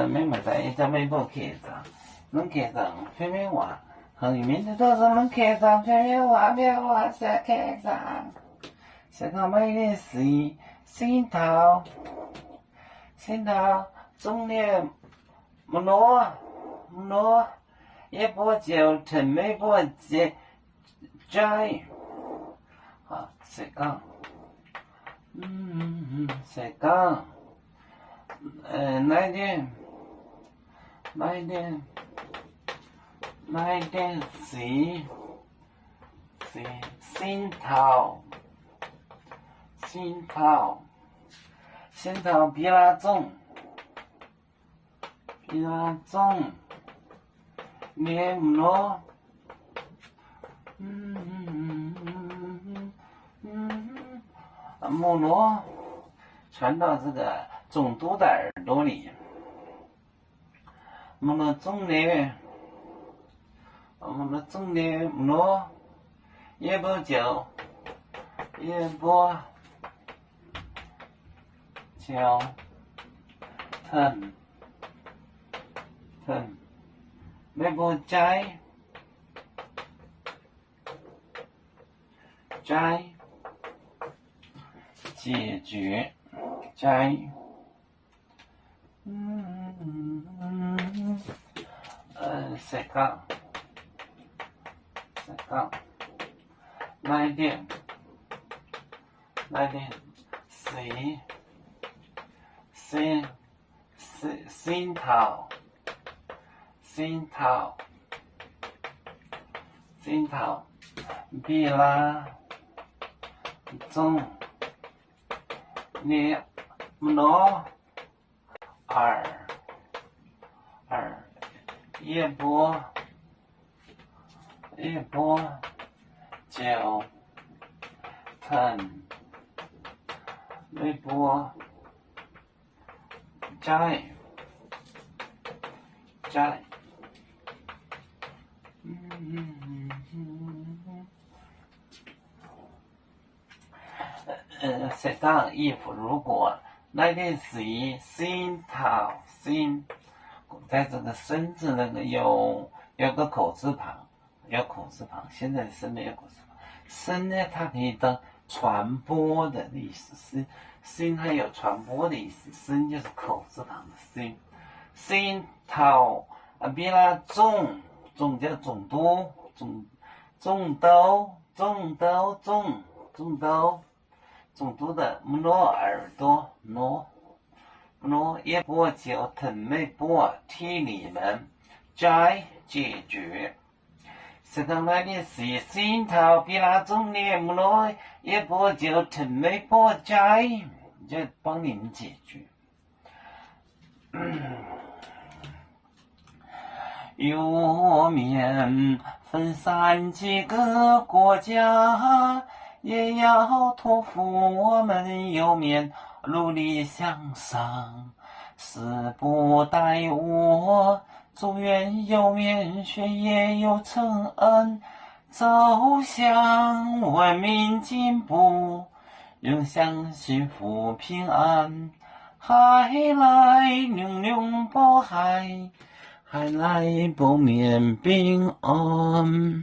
每么在一张微博开张，能开张片面话，和里面的都是能开张片面话，片话才开张。香港买的是新桃，中年木罗，一波就成没波接摘，啊，谁讲？谁讲？来点新桃比拉种，你木罗，木罗传到这个总督的耳朵里，木罗种的木罗也不久疼，没不摘解决摘，谁讲？来点新桃，比拉种，你诺二一波九疼微波摘，谁讲衣服如果那点是新桃，在这个生字那个有个口字旁，现在生没有口字旁。生呢，它可以当传播的意思，新还有传播的意思，生就是口字旁的新。新桃比拉种叫种多，种多的木诺耳朵诺一波就疼没波替你们摘解决。是刚来的是新桃比拉种的木诺一波就疼没波摘，就帮你们解决。有面分散几个国家，也要托付我们有面努力向上，誓不待我，祝愿有面学业有成恩，走向文明进步，永享幸福平安，海来永保海来保面平安。